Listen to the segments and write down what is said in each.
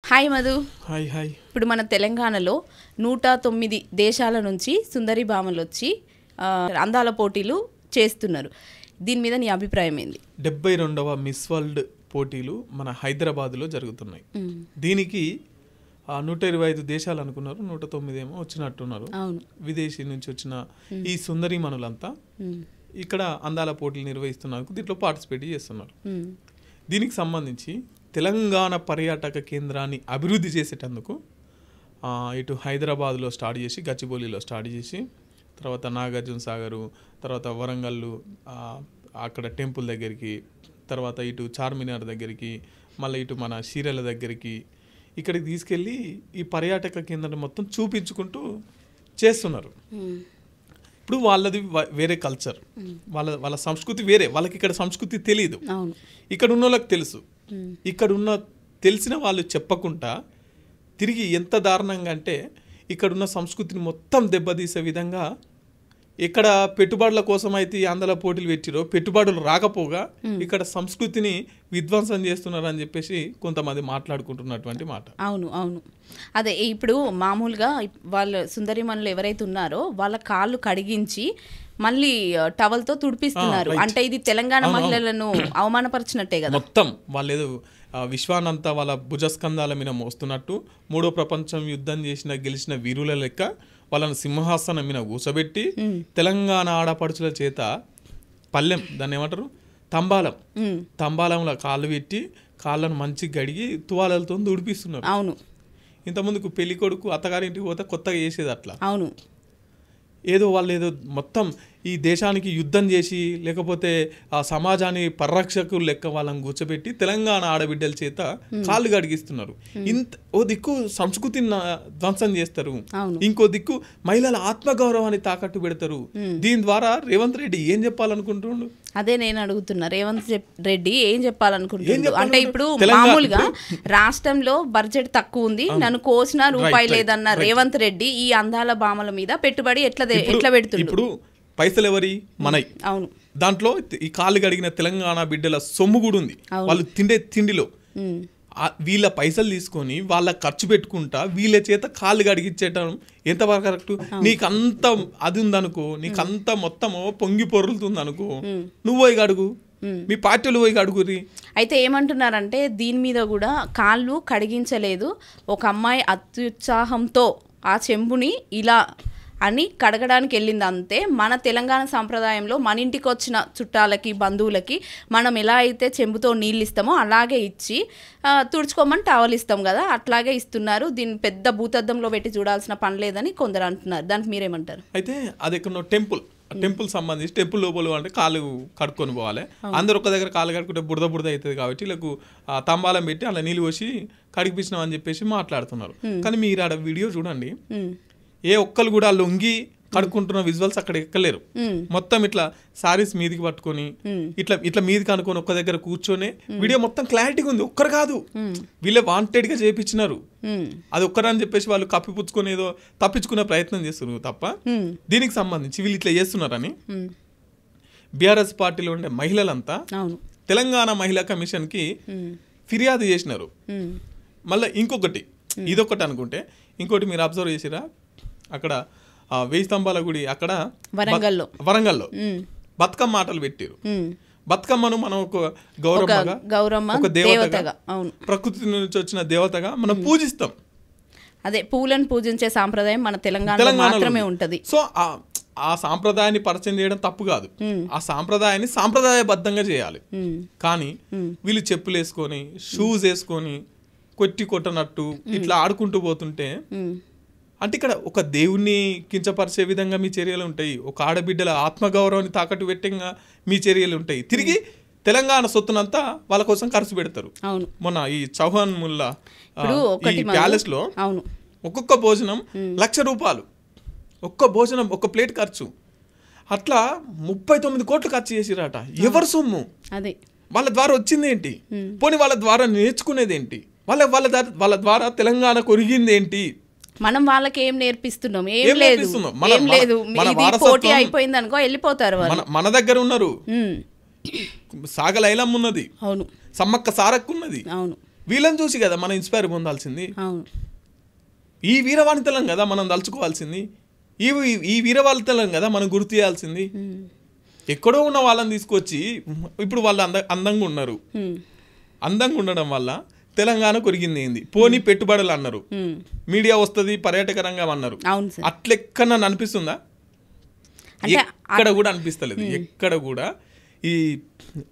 Hi Madhu. Hi hi. ఇప్పుడు మన తెలంగాణలో 109 దేశాల నుంచి సుందరి భామలు వచ్చి అందాల పోటీలు చేస్తున్నారు. దీని మీద నీ అభిప్రాయం ఏంది? 72వ మిస్ వరల్డ్ పోటీలు మన హైదరాబాద్లో జరుగుతున్నాయి. దీనికి 125 దేశాలు అనుకున్నారు, 109 ఏమో వచ్చినట్టున్నారు. విదేశీ నుంచి వచ్చిన ఈ సుందరీమణులంతా ఇక్కడ అందాల పోటీలు నిర్వహిస్తున్నారు, దీంట్లో పార్టిసిపేట్ చేస్తున్నారు. దీనికి సంబంధించి తెలంగాణ పర్యాటక కేంద్రాన్ని అభివృద్ధి చేసేటందుకు ఇటు హైదరాబాద్లో స్టార్ట్ చేసి, గచ్చిబౌలిలో స్టార్ట్ చేసి, తర్వాత నాగార్జున సాగరు, తర్వాత వరంగల్ అక్కడ టెంపుల్ దగ్గరికి, తర్వాత ఇటు చార్మినార్ దగ్గరికి, మళ్ళీ ఇటు మన చీరల దగ్గరికి, ఇక్కడికి తీసుకెళ్ళి ఈ పర్యాటక కేంద్రాన్ని మొత్తం చూపించుకుంటూ చేస్తున్నారు. ఇప్పుడు వాళ్ళది వేరే కల్చర్, వాళ్ళ సంస్కృతి వేరే, వాళ్ళకి ఇక్కడ సంస్కృతి తెలియదు. ఇక్కడ ఉన్న వాళ్ళకి తెలుసు. ఇక్కడ ఉన్న తెలిసిన వాళ్ళు చెప్పకుండా తిరిగి ఎంత దారుణంగా అంటే ఇక్కడున్న సంస్కృతిని మొత్తం దెబ్బతీసే విధంగా ఇక్కడ పెట్టుబడుల కోసం అయితే ఈ ఆంధ్ర పోటీలు పెట్టిరో పెట్టుబడులు రాకపోగా ఇక్కడ సంస్కృతిని విధ్వంసం చేస్తున్నారని చెప్పేసి కొంతమంది మాట్లాడుకుంటున్నటువంటి మాట. అవును. అదే ఇప్పుడు మామూలుగా వాళ్ళ సుందరిమణులు ఎవరైతే ఉన్నారో వాళ్ళ కాళ్ళు కడిగించి మళ్ళీ టవల్తో తుడిపిస్తున్నారు. అంటే ఇది తెలంగాణ మహిళలను అవమానపరిచినట్టే కదా. మొత్తం వాళ్ళు ఏదో విశ్వానంతా వాళ్ళ భుజస్కంధాల మీద మోస్తున్నట్టు, మూడో ప్రపంచం యుద్ధం గెలిచిన వీరుల లెక్క వాళ్ళని సింహాసనం మీద కూర్చోబెట్టి తెలంగాణ ఆడపడుచుల చేత పల్లెం, దాన్ని ఏమంటారు, తంబాలంలో కాళ్ళు పెట్టి కాళ్ళను మంచి గడిగి తువాలతో దుడిపిస్తున్నారు. అవును. ఇంతకుముందుకు పెళ్లి కొడుకు అత్తగారింటికి పోతే కొత్తగా చేసేది అట్లా. అవును. ఏదో వాళ్ళు ఏదో మొత్తం ఈ దేశానికి యుద్ధం చేసి లేకపోతే ఆ సమాజాన్ని పరిరక్షకులు లెక్క వాళ్ళని కూర్చోబెట్టి తెలంగాణ ఆడబిడ్డల చేత కాళ్ళు గడిగిస్తున్నారు. ఓ దిక్కు సంస్కృతిని ధ్వంసం చేస్తారు, ఇంకో దిక్కు మహిళల ఆత్మగౌరవాన్ని తాకట్టు పెడతారు. దీని ద్వారా రేవంత్ రెడ్డి ఏం చెప్పాలనుకుంటుండు? అదే నేను అడుగుతున్నా, రేవంత్ రెడ్డి ఏం చెప్పాలనుకుంటున్నాడు? అంటే ఇప్పుడు మామూలుగా రాష్ట్రంలో బడ్జెట్ తక్కువ ఉంది, నన్ను కోసిన రూపాయి లేదన్న రేవంత్ రెడ్డి ఈ అందాల భామల మీద పెట్టుబడి ఎట్లా పెడుతుంది? ఇప్పుడు పైసలు ఎవరి మనై, అవును, దాంట్లో ఈ కాళ్ళు గడిగిన తెలంగాణ బిడ్డల సొమ్ము కూడా ఉంది. వాళ్ళు తిండే తిండిలో వీళ్ళ పైసలు తీసుకొని వాళ్ళ ఖర్చు పెట్టుకుంటా వీళ్ళ చేత కాళ్ళు గడిగించేయటం ఎంతవరకు కరెక్ట్? నీకంత అది ఉందనుకో, నీకంత మొత్తము పొంగి పొరులుతుంది అనుకో, నువ్వు పోయి అడుగు, మీ పార్టీలు పోయి అడుగురి. అయితే ఏమంటున్నారంటే దీని మీద కూడా కాళ్ళు కడిగించలేదు, ఒక అమ్మాయి అత్యుత్సాహంతో ఆ చెంబుని ఇలా అని కడగడానికి వెళ్ళింది అంతే. మన తెలంగాణ సాంప్రదాయంలో మన ఇంటికి వచ్చిన చుట్టాలకి బంధువులకి మనం ఎలా అయితే చెంబుతో నీళ్ళు ఇస్తామో అలాగే ఇచ్చి తుడుచుకోమని టవల్ ఇస్తాం కదా, అట్లాగే ఇస్తున్నారు. దీన్ని పెద్ద భూతద్దంలో పెట్టి చూడాల్సిన పని లేదని కొందరు అంటున్నారు. దానికి మీరేమంటారు? అయితే అది ఎక్కడో టెంపుల్ సంబంధించి టెంపుల్ లోపల అంటే కాళ్ళు కడుక్కొని పోవాలి. అందరు ఒక దగ్గర కాళ్ళు కడుకుంటే బురద అవుతుంది కాబట్టి వీళ్ళకు తంబాలం పెట్టి అలా నీళ్ళు పోసి కడిగిపించినాం అని చెప్పేసి మాట్లాడుతున్నారు. కానీ మీరు ఆడ వీడియో చూడండి, ఏ ఒక్కరు కూడా లొంగి కడుక్కుంటున్న విజువల్స్ అక్కడ ఎక్కలేరు. మొత్తం ఇట్లా సారీస్ మీదికి పట్టుకొని ఇట్లా మీదికి అనుకొని ఒక్క దగ్గర కూర్చొని వీడియో మొత్తం క్లారిటీగా ఉంది. ఒక్కరు కాదు, వీళ్ళే వాంటెడ్ గా చేయించినారు. అది ఒక్కరని చెప్పేసి వాళ్ళు కప్పిపుచ్చుకొని ఏదో తప్పించుకునే ప్రయత్నం చేస్తున్నారు తప్ప దీనికి సంబంధించి వీళ్ళు ఇట్లా చేస్తున్నారని బీఆర్ఎస్ పార్టీలో ఉండే మహిళలంతా తెలంగాణ మహిళా కమిషన్ కి ఫిర్యాదు చేసినారు. మళ్ళీ ఇదొకటి అనుకుంటే ఇంకోటి మీరు అబ్జర్వ్ చేసిరా, అక్కడ 1000 స్తంభాల గుడి అక్కడ వరంగల్లో బతుకమ్మ ఆటలు పెట్టారు. బతుకమ్మను మనం ఒక గౌరమ్మ, ఒక దేవతగా, ప్రకృతి నుంచి వచ్చిన దేవతగా మనం పూజిస్తాం. అదే పూలను పూజించే సాంప్రదాయం మన తెలంగాణలో మాత్రమే ఉంటది. సో ఆ సాంప్రదాయాన్ని పరిచయం చేయడం తప్పు కాదు, ఆ సాంప్రదాయాన్ని సాంప్రదాయబద్ధంగా చేయాలి. కానీ వీళ్ళు చెప్పులు వేసుకొని షూస్ వేసుకొని కొట్టనట్టు ఇట్లా ఆడుకుంటూ పోతుంటే అంటే ఇక్కడ ఒక దేవుణ్ణి కించపరిచే విధంగా మీ చర్యలు ఉంటాయి, ఒక ఆడబిడ్డల ఆత్మగౌరవాన్ని తాకట్టు పెట్టంగా మీ చర్యలు ఉంటాయి. తిరిగి తెలంగాణ సొత్తునంతా వాళ్ళ కోసం ఖర్చు పెడతారు. మొన్న ఈ చౌహాన్ ముల్లా ఈ ప్యాలెస్ లో ఒక్కొక్క భోజనం ₹1,00,000, ఒక్క భోజనం ఒక ప్లేట్ ఖర్చు. అట్లా 39 కోట్లు ఖర్చు చేసిరాట. ఎవరు సొమ్ము? వాళ్ళ ద్వారా వచ్చింది ఏంటి? పోనీ వాళ్ళ ద్వారా నేర్చుకునేది ఏంటి? వాళ్ళ ద్వారా తెలంగాణ కొరిగింది ఏంటి? మనం వాళ్ళకి ఏం నేర్పిస్తున్నాం? ఏం లేదు. పోటీ అయిపోయింది అనుకో వెళ్ళిపోతారు. మన దగ్గర ఉన్నారు, సాగలైలమ్మ ఉన్నది, సమ్మక్క సారక్క ఉన్నది, వీళ్ళని చూసి కదా మనం ఇన్స్పైర్ పొందాల్సింది. అవును, ఈ వీరవాణితలం కదా మనం తలుచుకోవాల్సింది. ఈ వీరవాణితలం కదా మనం గుర్తు చేయాల్సింది. ఎక్కడో ఉన్న వాళ్ళని తీసుకొచ్చి ఇప్పుడు వాళ్ళు అందంగా ఉన్నారు, అందంగా ఉండడం వల్ల తెలంగాణ కొరిగింది ఏంది, పోనీ పెట్టుబడులు అన్నారు, మీడియా వస్తుంది, పర్యాటక రంగం అన్నారు. అట్లెక్కడ నన్ను అనిపిస్తుందా? ఎక్కడ కూడా అనిపిస్తలేదు. ఎక్కడ కూడా ఈ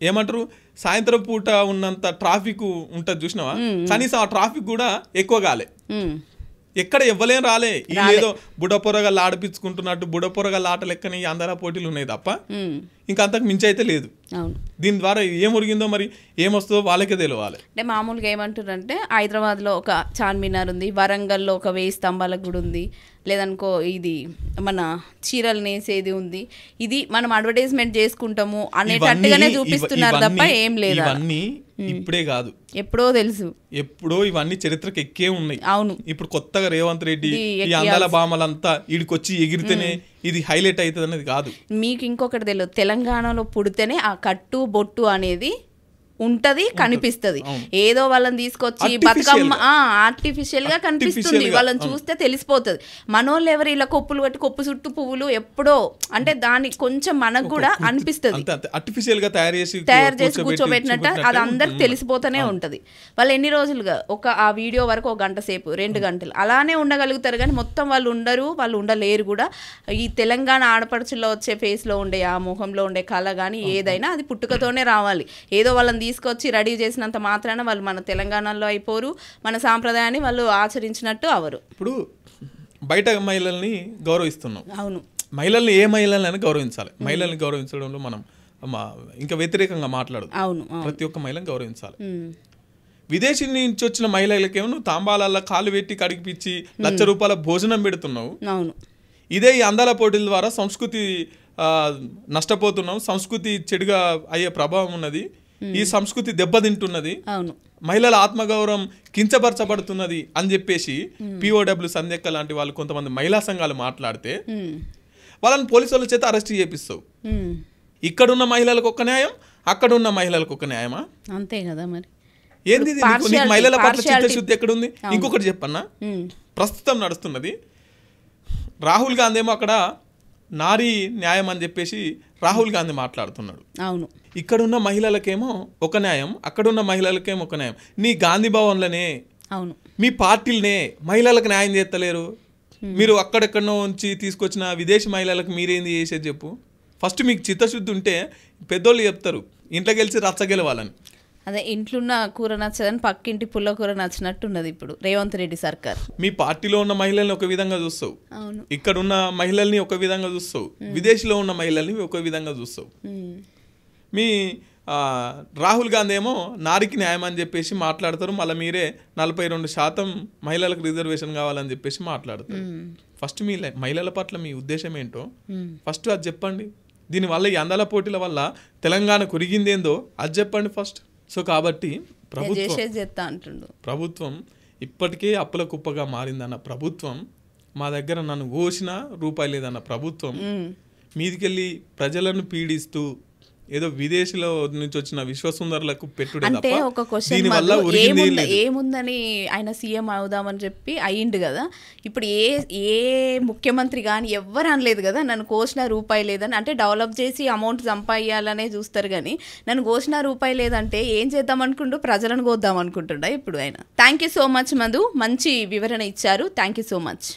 ఏమంటారు సాయంత్రం పూట ఉన్నంత ట్రాఫిక్ ఉంటుంది చూసినావా, కనీసం ఆ ట్రాఫిక్ కూడా ఎక్కువ కాలే. ఎక్కడ ఇవ్వలేం రాలే. ఏదో బుడపొరగా ఆడిపించుకుంటున్నట్టు బుడపొరగా ఆట లెక్కని అందర పోటీలు ఉన్నాయి తప్ప ఇంకా అంతకు మించి అయితే లేదు. దీని ద్వారా ఏం ఒరిగిందో మరి ఏమొస్తుందో వాళ్ళకే తెలియాలి. అంటే మామూలుగా ఏమంటారంటే హైదరాబాద్లో ఒక చార్మినార్ ఉంది, వరంగల్లో ఒక 1000 స్తంభాల గుడి ఉంది, లేదనుకో ఇది మన చీరలు నేసేది ఉంది, ఇది మనం అడ్వర్టైజ్మెంట్ చేసుకుంటాము అనేటట్టుగానే చూపిస్తున్నారు తప్ప ఏం లేదు. ఇవన్నీ ఇప్పుడే కాదు, ఎప్పుడో తెలుసు, ఎప్పుడో ఇవన్నీ చరిత్రకి ఎక్కే ఉన్నాయి. అవును, ఇప్పుడు కొత్తగా రేవంత్ రెడ్డి ఈ అందాల బామలంతా ఈడికొచ్చి ఎగిరితేనే ఇది హైలైట్ అవుతుంది అనేది కాదు. మీకు ఇంకొకటి తెలియదు, తెలంగాణలో పుడితేనే ఆ కట్టు బొట్టు అనేది ఉంటది, కనిపిస్తుంది. ఏదో వాళ్ళని తీసుకొచ్చి బతుకమ్మ ఆర్టిఫిషియల్ గా కనిపిస్తుంది, వాళ్ళని చూస్తే తెలిసిపోతుంది. మనోళ్ళు ఎవరు ఇలా కొప్పులు కట్టి కొప్పు చుట్టూ పువ్వులు ఎప్పుడో అంటే దాని కొంచెం మనకు కూడా అనిపిస్తుంది, ఆర్టిఫిషియల్ గా తయారు చేసి కూర్చోబెట్టినట్టు అది అందరికి తెలిసిపోతూనే ఉంటది. వాళ్ళు ఎన్ని రోజులుగా ఆ వీడియో వరకు 1 గంట సేపు 2 గంటలు అలానే ఉండగలుగుతారు, కానీ మొత్తం వాళ్ళు ఉండరు, వాళ్ళు ఉండలేరు కూడా. ఈ తెలంగాణ ఆడపడుచుల్లో వచ్చే ఫేస్ లో ఉండే ఆ ముఖంలో ఉండే కళ కానీ ఏదైనా అది పుట్టుకతోనే రావాలి. ఏదో వాళ్ళని తీసుకొచ్చి రెడీ చేసినంత మాత్రాన వాళ్ళు మన తెలంగాణలో అయిపోరు, మన సాంప్రదాయాన్ని వాళ్ళు ఆచరించినట్టు అవరు. ఇప్పుడు బయట మహిళల్ని గౌరవిస్తున్నాం. అవును, మహిళల్ని ఏ మహిళలని గౌరవించాలి. మహిళల్ని గౌరవించడంలో మనం ఇంకా వ్యతిరేకంగా మాట్లాడదు. అవును, ప్రతి ఒక్క మహిళని గౌరవించాలి. విదేశీ నుంచి వచ్చిన మహిళలకేమో నువ్వు తాంబాలల్లో కాలు పెట్టి కడిగిపిచ్చి ₹1,00,000 భోజనం పెడుతున్నావు. అవును, ఇదే ఈ అందాల పోటీల ద్వారా సంస్కృతి నష్టపోతున్నాం, సంస్కృతి చెడుగా అయ్యే ప్రభావం ఉన్నది, ఈ సంస్కృతి దెబ్బతింటున్నది, మహిళల ఆత్మగౌరవం కించపరచబడుతున్నది అని చెప్పేసి POW సంధ్యక్క లాంటి వాళ్ళు కొంతమంది మహిళా సంఘాలు మాట్లాడితే వాళ్ళని పోలీసు వాళ్ళ చేత అరెస్ట్ చేపిస్తావు. ఇక్కడున్న మహిళలకు ఒక న్యాయం, అక్కడున్న మహిళలకు ఒక న్యాయమా? అంతే కదా మరి. ఏంది మహిళల పట్ల చిత్తశుద్ధి ఎక్కడుంది? ఇంకొకటి చెప్పన్నా, ప్రస్తుతం నడుస్తున్నది రాహుల్ గాంధీ ఏమో అక్కడ నారీ న్యాయం అని చెప్పేసి రాహుల్ గాంధీ మాట్లాడుతున్నాడు. అవును, ఇక్కడున్న మహిళలకేమో ఒక న్యాయం, అక్కడున్న మహిళలకేమో ఒక న్యాయం. నీ గాంధీ భవన్లనే, అవును, మీ పార్టీలనే మహిళలకు న్యాయం చేస్తలేరు. మీరు అక్కడెక్కడో ఉంచి తీసుకొచ్చిన విదేశీ మహిళలకు మీరేంది చేసేది చెప్పు. ఫస్ట్ మీకు చిత్తశుద్ధి ఉంటే పెద్దోళ్ళు చెప్తారు ఇంట్లోకి వెళ్ళి రచ్చ గెలవాలని. అదే ఇంట్లున్న కూర నచ్చదని పక్కింటి పుల్ల కూర నచ్చినట్టున్నది ఇప్పుడు రేవంత్ రెడ్డి సర్కార్. మీ పార్టీలో ఉన్న మహిళల్ని ఒక విధంగా చూస్తావు, ఇక్కడ ఉన్న మహిళల్ని ఒక విధంగా చూస్తావు, విదేశీలో ఉన్న మహిళల్ని ఒక విధంగా చూస్తావు. మీ రాహుల్ గాంధీ ఏమో నారికి న్యాయం అని చెప్పేసి మాట్లాడతారు, మళ్ళీ మీరే 42% మహిళలకు రిజర్వేషన్ కావాలని చెప్పేసి మాట్లాడతారు. ఫస్ట్ మీ మహిళల పట్ల మీ ఉద్దేశం ఏంటో ఫస్ట్ అది చెప్పండి. దీనివల్ల ఈ అందాల పోటీల వల్ల తెలంగాణ కొరిగిందేందో అది చెప్పండి ఫస్ట్. సో కాబట్టి ప్రభుత్వం ఇప్పటికే అప్పుల కుప్పగా మారిందన్న ప్రభుత్వం, మా దగ్గర నన్ను కోసిన రూపాయి లేదన్న ప్రభుత్వం మీదికెళ్ళి ప్రజలను పీడిస్తూ ఏదో విదేశీలో నుంచి వచ్చిన విశ్వసుందరులకు పెట్టుడే అంటే ఒక క్వశ్చన్ ఏముందని ఆయన సీఎం అవుదామని చెప్పి అయ్యిండు కదా. ఇప్పుడు ఏ ముఖ్యమంత్రి కానీ ఎవ్వరు అనలేదు కదా నన్ను కోసిన రూపాయి లేదని. అంటే డెవలప్ చేసి అమౌంట్ సంపాదించాలనే చూస్తారు కానీ నన్ను కోసిన రూపాయి లేదంటే ఏం చేద్దాం అనుకుంటూ ప్రజలను కోద్దాం అనుకుంటుండ ఇప్పుడు ఆయన. Thank you so much Madhu, మంచి వివరణ ఇచ్చారు. Thank you so much.